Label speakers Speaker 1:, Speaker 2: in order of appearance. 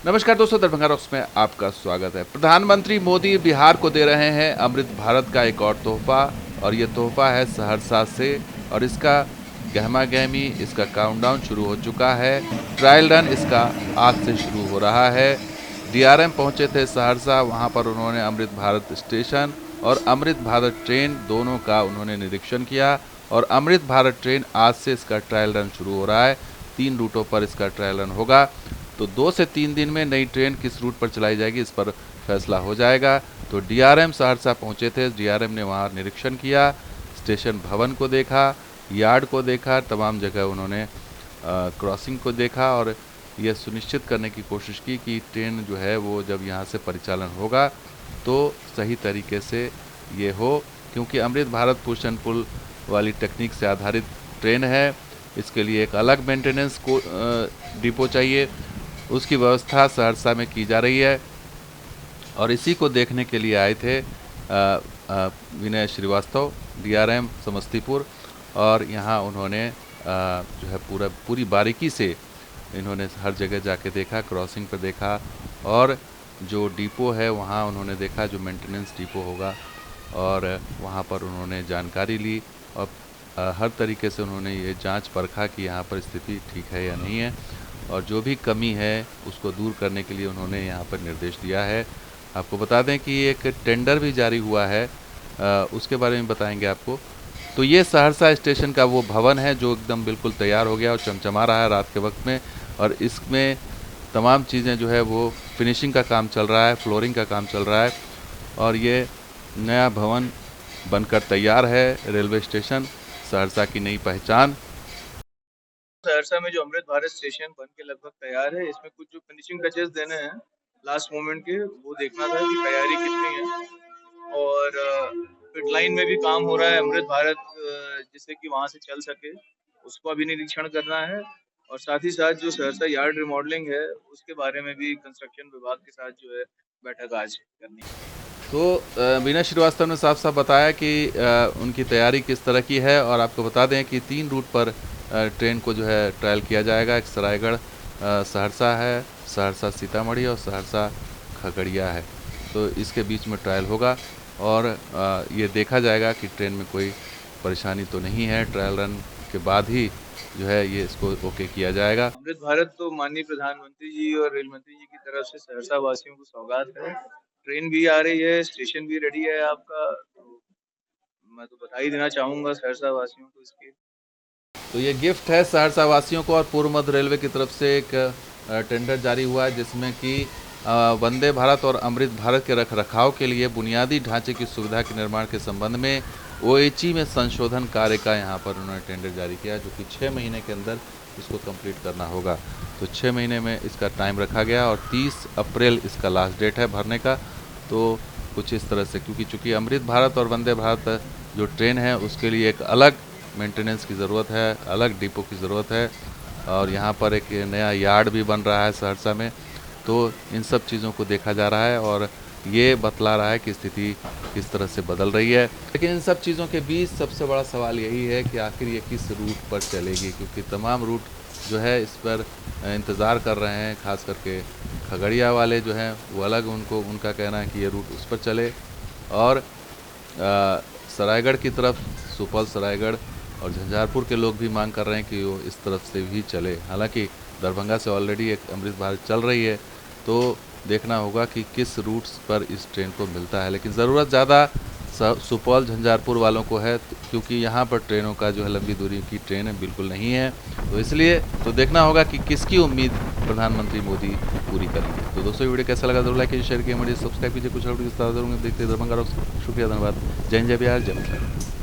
Speaker 1: नमस्कार दोस्तों, दरभंगा रॉक्स में आपका स्वागत है। प्रधानमंत्री मोदी बिहार को दे रहे हैं अमृत भारत का एक और तोहफा, और ये तोहफा है सहरसा से। और इसका गहमा गहमी, इसका काउंटडाउन शुरू हो चुका है। ट्रायल रन इसका आज से शुरू हो रहा है। डीआरएम पहुंचे थे सहरसा, वहां पर उन्होंने अमृत भारत स्टेशन और अमृत भारत ट्रेन दोनों का उन्होंने निरीक्षण किया। और अमृत भारत ट्रेन आज से इसका ट्रायल रन शुरू हो रहा है। 3 रूटों पर इसका ट्रायल रन होगा। तो 2 से 3 दिन में नई ट्रेन किस रूट पर चलाई जाएगी, इस पर फैसला हो जाएगा। तो डीआरएम सहरसा पहुंचे थे, डीआरएम ने वहां निरीक्षण किया, स्टेशन भवन को देखा, यार्ड को देखा, तमाम जगह उन्होंने क्रॉसिंग को देखा और यह सुनिश्चित करने की कोशिश की कि ट्रेन जो है वो जब यहाँ से परिचालन होगा तो सही तरीके से ये हो, क्योंकि Amrit Bharat push and pull वाली टेक्निक से आधारित ट्रेन है। इसके लिए एक अलग मेंटेनेंस को डिपो चाहिए, उसकी व्यवस्था सहरसा में की जा रही है। और इसी को देखने के लिए आए थे विनय श्रीवास्तव, डीआरएम समस्तीपुर। और यहाँ उन्होंने जो है पूरी बारीकी से इन्होंने हर जगह जाके देखा, क्रॉसिंग पर देखा, और जो डिपो है वहाँ उन्होंने देखा, जो मेंटेनेंस डिपो होगा, और वहाँ पर उन्होंने जानकारी ली। और हर तरीके से उन्होंने ये जांच परखा कि यहाँ पर स्थिति ठीक है या नहीं है, और जो भी कमी है उसको दूर करने के लिए उन्होंने यहाँ पर निर्देश दिया है। आपको बता दें कि एक टेंडर भी जारी हुआ है, उसके बारे में बताएंगे आपको। तो ये सहरसा स्टेशन का वो भवन है जो एकदम बिल्कुल तैयार हो गया और चमचमा रहा है रात के वक्त में। और इसमें तमाम चीज़ें जो है वो फिनिशिंग का काम चल रहा है, फ्लोरिंग का काम चल रहा है, और ये नया भवन बनकर तैयार है। रेलवे स्टेशन सहरसा की नई पहचान।
Speaker 2: सहरसा में जो अमृत भारत स्टेशन बन के लगभग तैयार है, इसमें कुछ जो फिनिशिंग टचेस देने हैं लास्ट मोमेंट के, वो देखना था कि तैयारी कितनी है। और फिट लाइन में भी काम हो रहा है अमृत भारत, जिससे कि वहां से चल सके, उसको अभी निरीक्षण करना है। और साथ ही साथ जो सहरसा यार्ड रिमॉडलिंग है, उसके बारे में भी कंस्ट्रक्शन विभाग के साथ जो है बैठक आज करनी है।
Speaker 1: तो विनय श्रीवास्तव ने साफ साफ बताया कि उनकी तैयारी किस तरह की है। और आपको बता दें कि 3 रूट पर ट्रेन को जो है ट्रायल किया जाएगा। एक सरायगढ़ सहरसा है, सहरसा सीतामढ़ी और सहरसा खगड़िया है। तो इसके बीच में ट्रायल होगा और ये देखा जाएगा कि ट्रेन में कोई परेशानी तो नहीं है। ट्रायल रन के बाद ही जो है ये इसको ओके किया जाएगा।
Speaker 2: अमृत भारत तो माननीय प्रधानमंत्री जी और रेल मंत्री जी की तरफ से सहरसा वासियों को सौगात है। ट्रेन भी आ रही है, स्टेशन भी रेडी है आपका, तो मैं तो बधाई देना चाहूंगा सहरसा वासियों को इसकी।
Speaker 1: तो ये गिफ्ट है सहरसा वासियों को। और पूर्व मध्य रेलवे की तरफ से एक टेंडर जारी हुआ है जिसमें कि वंदे भारत और अमृत भारत के रखरखाव के लिए बुनियादी ढांचे की सुविधा के निर्माण के संबंध में ओएचई में संशोधन कार्य का यहाँ पर उन्होंने टेंडर जारी किया, जो कि 6 महीने के अंदर इसको कंप्लीट करना होगा। तो 6 महीने में इसका टाइम रखा गया और 30 अप्रैल इसका लास्ट डेट है भरने का। तो कुछ इस तरह से, क्योंकि चूँकि अमृत भारत और वंदे भारत जो ट्रेन है उसके लिए एक अलग मेंटेनेंस की ज़रूरत है, अलग डिपो की ज़रूरत है, और यहाँ पर एक नया यार्ड भी बन रहा है सहरसा में। तो इन सब चीज़ों को देखा जा रहा है और ये बतला रहा है कि स्थिति किस तरह से बदल रही है। लेकिन इन सब चीज़ों के बीच सबसे बड़ा सवाल यही है कि आखिर ये किस रूट पर चलेगी, क्योंकि तमाम रूट जो है इस पर इंतज़ार कर रहे हैं। ख़ास करके खगड़िया वाले जो हैं वो अलग, उनका कहना है कि ये रूट उस पर चले, और सरायगढ़ की तरफ सुपौल सरायगढ़ और झंझारपुर के लोग भी मांग कर रहे हैं कि वो इस तरफ से भी चले। हालांकि दरभंगा से ऑलरेडी एक अमृत भारत चल रही है, तो देखना होगा कि किस रूट्स पर इस ट्रेन को मिलता है। लेकिन ज़रूरत ज़्यादा सुपौल झंझारपुर वालों को है, क्योंकि यहाँ पर ट्रेनों का जो है लंबी दूरी की ट्रेनें बिल्कुल नहीं है। तो इसलिए तो देखना होगा कि किसकी उम्मीद प्रधानमंत्री मोदी पूरी करेंगे। तो दोस्तों, वीडियो कैसा लगा जरूर लाइक कीजिए, शेयर कीजिए, मुझे सब्सक्राइब कीजिए। कुछ और देखते दरभंगा। शुक्रिया, धन्यवाद। जय हिंद, जय बिहार, जय माता।